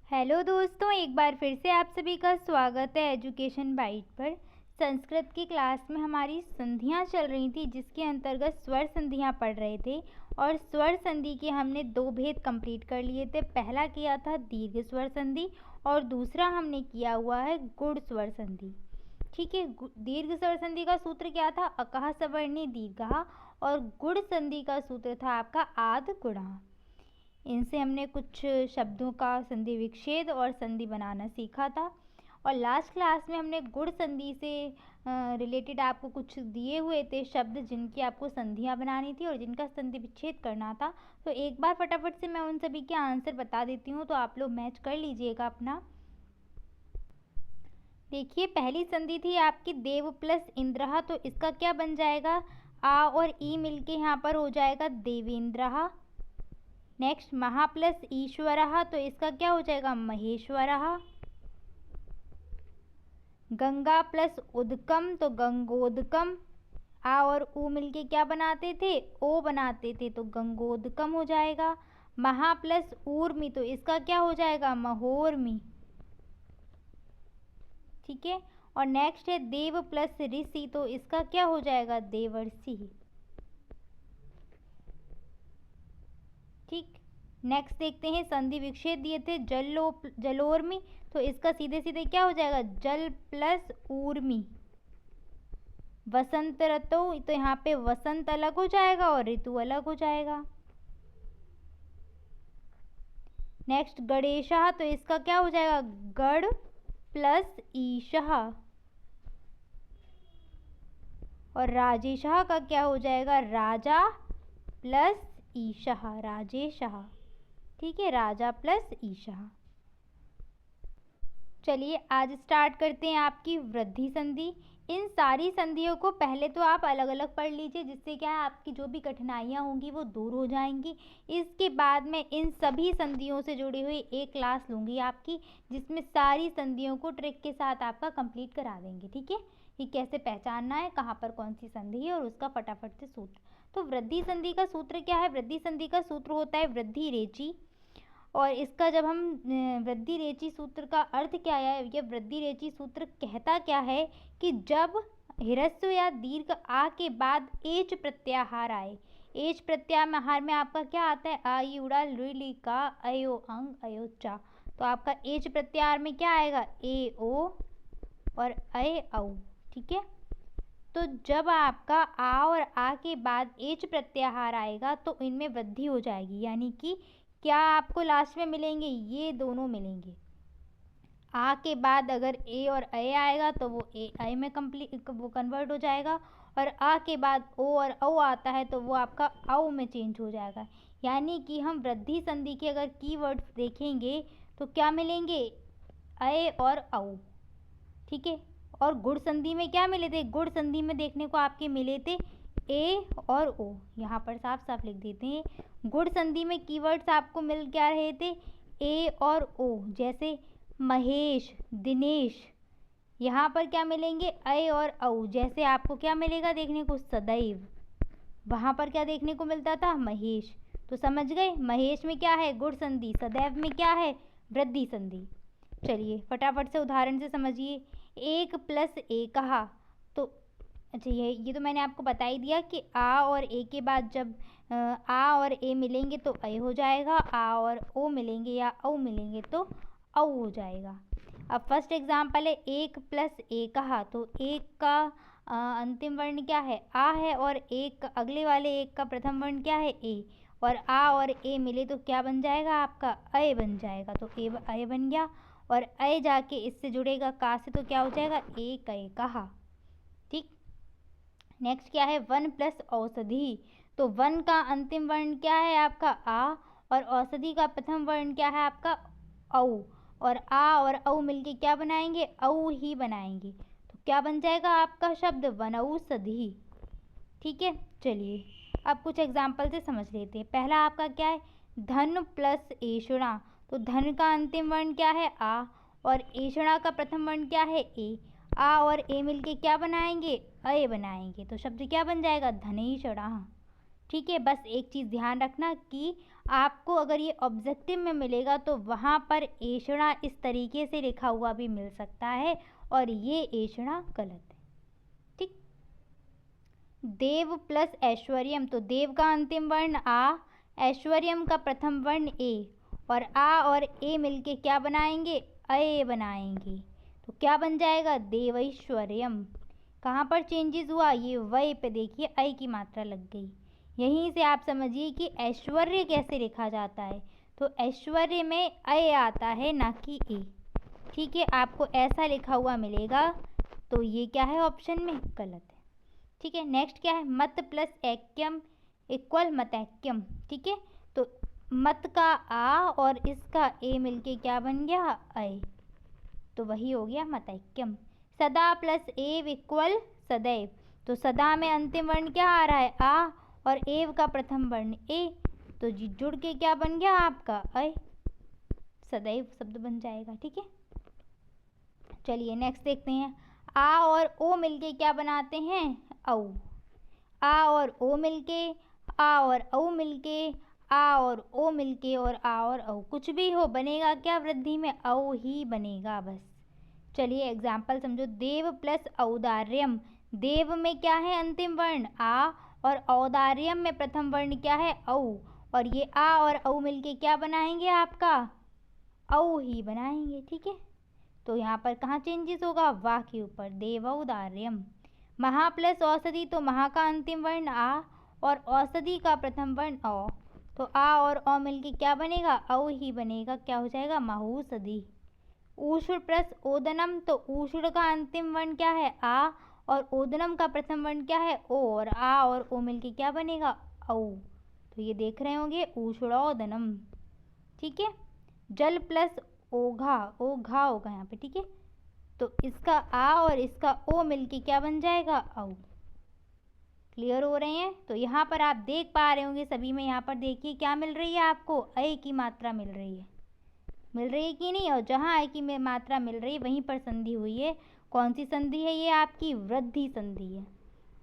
Hello दोस्तों, एक बार फिर से आप सभी का स्वागत है एजुकेशन बाइट पर। संस्कृत की क्लास में हमारी संधियां चल रही थी, जिसके अंतर्गत स्वर संधियां पढ़ रहे थे। और स्वर संधि के हमने दो भेद कंप्लीट कर लिए थे। पहला किया था दीर्घ स्वर संधि और दूसरा हमने किया हुआ है गुण स्वर संधि। ठीक है, दीर्घ स्वर संधि का सूत्र क्या था? अकः सवर्णे दीर्घः। और गुण संधि का सूत्र था आपका आद गुणः। इनसे हमने कुछ शब्दों का संधि विच्छेद और संधि बनाना सीखा था। और लास्ट क्लास में हमने गुण संधि से रिलेटेड आपको कुछ दिए हुए थे शब्द, जिनकी आपको संधियां बनानी थी और जिनका संधि विच्छेद करना था। तो एक बार फटाफट से मैं उन सभी के आंसर बता देती हूँ, तो आप लोग मैच कर लीजिएगा अपना। देखिए, पहली संधि थी आपकी देव प्लस इंद्रः, तो इसका क्या बन जाएगा? आ और ई मिलके यहाँ पर हो जाएगा देवेंद्रः। नेक्स्ट महा प्लस ईश्वरः, तो इसका क्या हो जाएगा? महेश्वरः। गंगा प्लस उदकम, तो गंगोदकम। आ और उ मिलके क्या बनाते थे? ओ बनाते थे, तो गंगोदकम हो जाएगा। महा प्लस ऊर्मी, तो इसका क्या हो जाएगा? महोर्मी। ठीक है। और नेक्स्ट है देव प्लस ऋषि, तो इसका क्या हो जाएगा? देवर्षि। ठीक। नेक्स्ट देखते हैं, संधि विच्छेद दिए थे जलोर्मी, तो इसका सीधे सीधे क्या हो जाएगा? जल प्लस ऊर्मी। वसंत ऋतु, तो यहाँ पे वसंत अलग हो जाएगा और ऋतु अलग हो जाएगा। नेक्स्ट गणेशः, तो इसका क्या हो जाएगा? गण प्लस ईशः। और राजेशः का क्या हो जाएगा? राजा प्लस ईशः, राजेशः। ठीक है, राजा प्लस ईशः। चलिए आज स्टार्ट करते हैं आपकी वृद्धि संधि। इन सारी संधियों को पहले तो आप अलग अलग पढ़ लीजिए, जिससे क्या है आपकी जो भी कठिनाइयाँ होंगी वो दूर हो जाएंगी। इसके बाद मैं इन सभी संधियों से जुड़ी हुई एक क्लास लूँगी आपकी, जिसमें सारी संधियों को ट्रिक के साथ आपका कंप्लीट करा देंगे। ठीक है, कि कैसे पहचानना है कहाँ पर कौन सी संधि है और उसका फटाफट से सूत्र। तो वृद्धि संधि का सूत्र क्या है? वृद्धि संधि का सूत्र होता है वृद्धि रेची। और इसका जब हम वृद्धि रेची सूत्र का अर्थ क्या है, ये वृद्धि रेची सूत्र कहता क्या है कि जब ह्रस्व या दीर्घ आ के बाद एच प्रत्याहार आए। एच प्रत्याहार में आपका क्या आता है? आ ई उड़ा लुई ली का अयो अंग अयो चा। तो आपका एच प्रत्याहार में क्या आएगा? ए ओ और अय औ। ठीक है, तो जब आपका आ और आ के बाद एच प्रत्याहार आएगा तो इनमें वृद्धि हो जाएगी, यानी कि क्या आपको लास्ट में मिलेंगे? ये दोनों मिलेंगे। आ के बाद अगर ए और ए आएगा तो वो ए आई में वो कन्वर्ट हो जाएगा। और आ के बाद ओ और औ आता है तो वो आपका औ में चेंज हो जाएगा। यानी कि हम वृद्धि संधि के अगर कीवर्ड्स देखेंगे तो क्या मिलेंगे? ए और औ। ठीक है। और गुण संधि में क्या मिले थे? गुण संधि में देखने को आपके मिले थे ए और ओ। यहाँ पर साफ साफ लिख देते हैं, गुण संधि में कीवर्ड्स आपको मिल क्या रहे थे? ए और ओ। जैसे महेश, दिनेश, यहाँ पर क्या मिलेंगे? अय और औ। जैसे आपको क्या मिलेगा देखने को? सदैव। वहाँ पर क्या देखने को मिलता था? महेश। तो समझ गए, महेश में क्या है? गुण संधि। सदैव में क्या है? वृद्धि संधि। चलिए फटाफट से उदाहरण से समझिए। एक प्लस एकः, तो अच्छा ये तो मैंने आपको बता ही दिया कि आ और ए के बाद जब आ और ए मिलेंगे तो अय हो जाएगा, आ और ओ मिलेंगे या औ मिलेंगे तो औ हो जाएगा। अब फर्स्ट एग्जाम्पल है एक प्लस एकः, तो एक का अंतिम वर्ण क्या है? आ है, और एक अगले वाले एक का प्रथम वर्ण क्या है? ए। और आ और ए मिले तो क्या बन जाएगा आपका? अय बन जाएगा, तो ए अय बन गया। और अय जाके इससे जुड़ेगा का से, तो क्या हो जाएगा? एक अय कहा। ठीक। नेक्स्ट क्या है? वन प्लस औषधि, तो वन का अंतिम वर्ण क्या है आपका? आ, और औषधि का प्रथम वर्ण क्या है आपका? औ। और आ और औ मिलके क्या बनाएंगे? औ ही बनाएंगे, तो क्या बन जाएगा आपका शब्द? वनौषधि। ठीक है, चलिए अब कुछ एग्जाम्पल से समझ लेते हैं। पहला आपका क्या है? धन प्लस एषणा, तो धन का अंतिम वर्ण क्या है? आ, और एषणा का प्रथम वर्ण क्या है? ए। आ और ए मिलके क्या बनाएंगे? अय बनाएंगे, तो शब्द क्या बन जाएगा? धनेषणा। ठीक है, बस एक चीज़ ध्यान रखना कि आपको अगर ये ऑब्जेक्टिव में मिलेगा तो वहाँ पर ऐषणा इस तरीके से लिखा हुआ भी मिल सकता है और ये ऐषणा गलत है। ठीक, देव प्लस ऐश्वर्यम, तो देव का अंतिम वर्ण आ, ऐश्वर्यम का प्रथम वर्ण ए, और आ और ए मिलके क्या बनाएंगे, अय बनाएंगे। तो क्या बन जाएगा, देवैश्वर्यम। कहाँ पर चेंजेस हुआ, ये वय पे देखिए अय की मात्रा लग गई। यहीं से आप समझिए कि ऐश्वर्य कैसे लिखा जाता है। तो ऐश्वर्य में अय आता है ना कि ए। ठीक है, आपको ऐसा लिखा हुआ मिलेगा तो ये क्या है, ऑप्शन में गलत है। ठीक है, नेक्स्ट क्या है, मत प्लस ऐक्यम इक्वल मतैक्यम। ठीक है, तो मत का आ और इसका ए मिलके क्या बन गया, अय, तो वही हो गया मतैक्यम। सदा प्लस एव इक्वल सदैव, तो सदा में अंतिम वर्ण क्या आ रहा है, आ, और एव का प्रथम वर्ण ए, तो जी जुड़ के क्या बन गया आपका, अय, सदैव शब्द बन जाएगा। ठीक है, चलिए नेक्स्ट देखते हैं। आ और ओ मिलके क्या बनाते हैं, औ। आ और ओ मिलके, आ और औ मिलके, आ और ओ मिलके, और आ और औ कुछ भी हो बनेगा क्या वृद्धि में, औ ही बनेगा बस। चलिए एग्जाम्पल समझो, देव प्लस औदार्यम, देव में क्या है अंतिम वर्ण आ, और औदार्यम में प्रथम वर्ण क्या है, औ, और ये आ और औ मिलके क्या बनाएंगे आपका, औ ही बनाएंगे। ठीक है, तो यहाँ पर कहाँ चेंजेस होगा, वाह के ऊपर, देवौदार्यम। महा प्लस औषधि, तो महा का अंतिम वर्ण आ और औषधि का प्रथम वर्ण औ, तो आ और औ मिलके क्या बनेगा, औ ही बनेगा, क्या हो जाएगा, महौषधि। ऊषुर प्लस ओदनम, तो ऊषुर का अंतिम वर्ण क्या है, आ, और ओदनम का प्रथम वर्ण क्या है, ओ, और आ और ओ मिलके क्या बनेगा, औ, तो ये देख रहे होंगे ऊषुड़ोदनम। ठीक है, जल प्लस ओघा, ओघा होगा यहाँ पे। ठीक है, तो इसका आ और इसका ओ मिलके क्या बन जाएगा, औ। क्लियर हो रहे हैं, तो यहाँ पर आप देख पा रहे होंगे सभी में, यहाँ पर देखिए क्या मिल रही है आपको, अय की मात्रा मिल रही है कि नहीं, और जहाँ अय की मात्रा मिल रही है वहीं पर संधि हुई है। कौन सी संधि है ये, आपकी वृद्धि संधि है।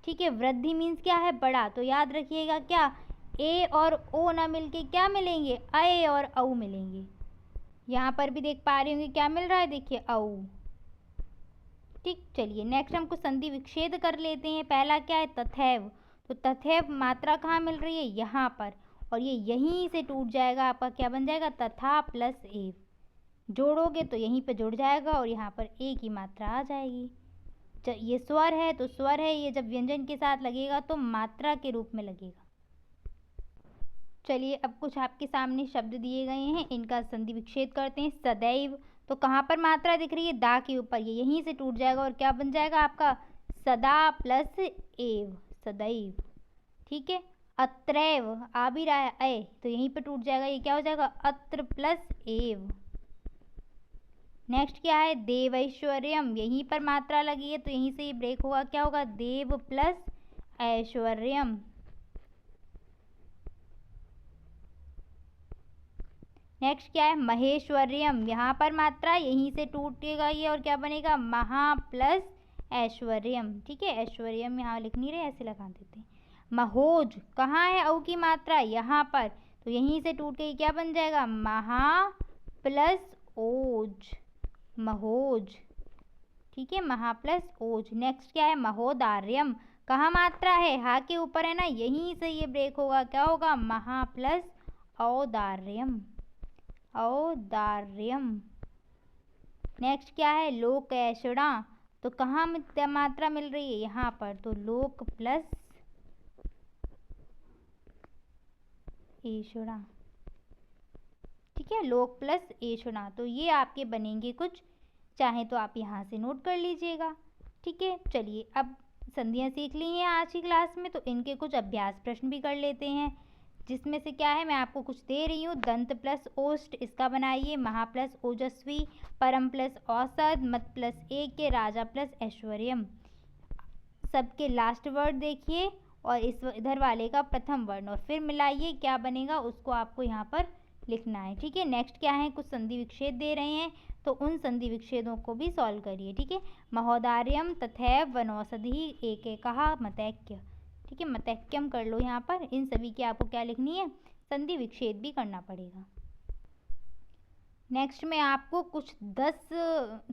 ठीक है, वृद्धि मीन्स क्या है, बड़ा, तो याद रखिएगा क्या, ए और ओ ना मिलके क्या मिलेंगे, अय और औ मिलेंगे। यहाँ पर भी देख पा रहे होंगे क्या मिल रहा है, देखिए औ। ठीक, चलिए नेक्स्ट हम कुछ संधि विच्छेद कर लेते हैं। पहला क्या है, तथैव, तो तथैव मात्रा कहाँ मिल रही है, यहाँ पर, और ये यहीं से टूट जाएगा, आपका क्या बन जाएगा, तथा प्लस एव, जोड़ोगे तो यहीं पे जुड़ जाएगा और यहाँ पर ए की मात्रा आ जाएगी। ये स्वर है तो स्वर है, ये जब व्यंजन के साथ लगेगा तो मात्रा के रूप में लगेगा। चलिए अब कुछ आपके सामने शब्द दिए गए हैं, इनका संधि विच्छेद करते हैं। सदैव, तो कहाँ पर मात्रा दिख रही है, दा के ऊपर, ये यहीं से टूट जाएगा और क्या बन जाएगा आपका, सदा प्लस एव, सदैव। ठीक है, अत्रैव, आ भी रहा है अय, तो यहीं पर टूट जाएगा, ये क्या हो जाएगा, अत्र प्लस एव। नेक्स्ट क्या है, देवैश्वर्यम, यहीं पर मात्रा लगी है तो यहीं से ये ब्रेक होगा, क्या होगा, देव प्लस ऐश्वर्यम। नेक्स्ट क्या है, महेश्वर्यम, यहाँ पर मात्रा यहीं से टूटेगा ये और क्या बनेगा, महा प्लस ऐश्वर्यम। ठीक है, ऐश्वर्यम यहाँ लिख नहीं रहे, ऐसे लगा देते हैं। महोज, कहाँ है औ की मात्रा, यहाँ पर, तो यहीं से टूट के क्या बन जाएगा, महा प्लस ओज, महोज। ठीक है, महा प्लस ओज। नेक्स्ट क्या है, महोदार्यम, कहाँ मात्रा है, हा के ऊपर है ना, यहीं से ये ब्रेक होगा, क्या होगा, महा प्लस औदार्यम, औदार्यम। नेक्स्ट क्या है, लोकैषणा, तो कहाँ मात्रा मिल रही है, यहाँ पर, तो लोक प्लस ऐषणा। ठीक है, लोक प्लस ऐषणा, तो ये आपके बनेंगे कुछ, चाहे तो आप यहाँ से नोट कर लीजिएगा। ठीक है, चलिए अब संधियाँ सीख ली हैं आज की क्लास में, तो इनके कुछ अभ्यास प्रश्न भी कर लेते हैं, जिसमें से क्या है मैं आपको कुछ दे रही हूँ। दंत प्लस ओष्ठ, इसका बनाइए। महा प्लस ओजस्वी, परम प्लस औसत, मत प्लस एक, राजा प्लस ऐश्वर्यम। सबके लास्ट वर्ड देखिए और इस इधर वाले का प्रथम वर्ण, और फिर मिलाइए, क्या बनेगा उसको आपको यहाँ पर लिखना है। ठीक है, नेक्स्ट क्या है, कुछ संधि विच्छेद दे रहे हैं तो उन संधि विच्छेदों को भी सॉल्व करिए। ठीक है, महोदार्यम, तथैव, वनौषधि, एक कहा, मतैक्य। ठीक है, मतैक्यम कर लो यहाँ पर। इन सभी की आपको क्या लिखनी है, संधि विच्छेद भी करना पड़ेगा। नेक्स्ट मैं आपको कुछ 10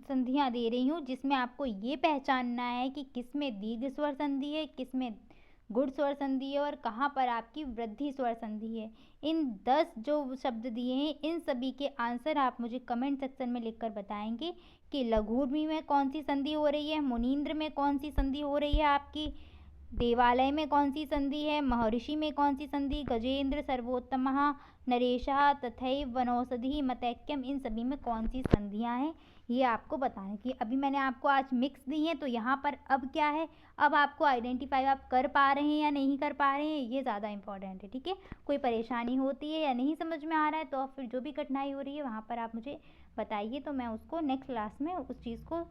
संधियाँ दे रही हूँ जिसमें आपको ये पहचानना है कि किस में दीर्घ स्वर संधि है, किस में गुण स्वर संधि है और कहाँ पर आपकी वृद्धि स्वर संधि है। इन 10 जो शब्द दिए हैं इन सभी के आंसर आप मुझे कमेंट सेक्शन में लिखकर बताएंगे कि लघुर्मी में कौन सी संधि हो रही है, मुनींद्र में कौन सी संधि हो रही है आपकी, देवालय में कौन सी संधि है, महर्षि में कौन सी संधि, गजेंद्र, सर्वोत्तमः, नरेशः, तथैव, वनौषधि, मतैक्यम, इन सभी में कौन सी संधियां हैं ये आपको बताने की। अभी मैंने आपको आज मिक्स दी हैं तो यहाँ पर अब क्या है, अब आपको आइडेंटिफाई आप कर पा रहे हैं या नहीं कर पा रहे हैं ये ज़्यादा इंपॉर्टेंट है। ठीक है, कोई परेशानी होती है या नहीं समझ में आ रहा है तो फिर जो भी कठिनाई हो रही है वहाँ पर आप मुझे बताइए, तो मैं उसको नेक्स्ट क्लास में उस चीज़ को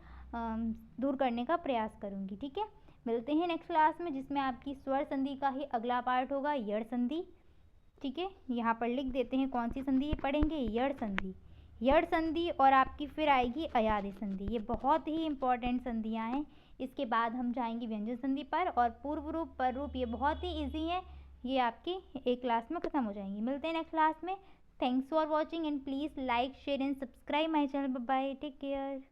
दूर करने का प्रयास करूँगी। ठीक है, मिलते हैं नेक्स्ट क्लास में जिसमें आपकी स्वर संधि का ही अगला पार्ट होगा, यड़ संधि। ठीक है, यहाँ पर लिख देते हैं कौन सी संधि ये पढ़ेंगे, यड़ संधि। यड़ संधि और आपकी फिर आएगी अयादि संधि, ये बहुत ही इंपॉर्टेंट संधियाँ हैं। इसके बाद हम जाएंगे व्यंजन संधि पर, और पूर्व रूप, पर रूप ये बहुत ही ईजी है, ये आपकी एक क्लास में खत्म हो जाएंगी। मिलते हैं नेक्स्ट क्लास में। Thanks for watching and please like, share and subscribe my channel. Bye bye, take care.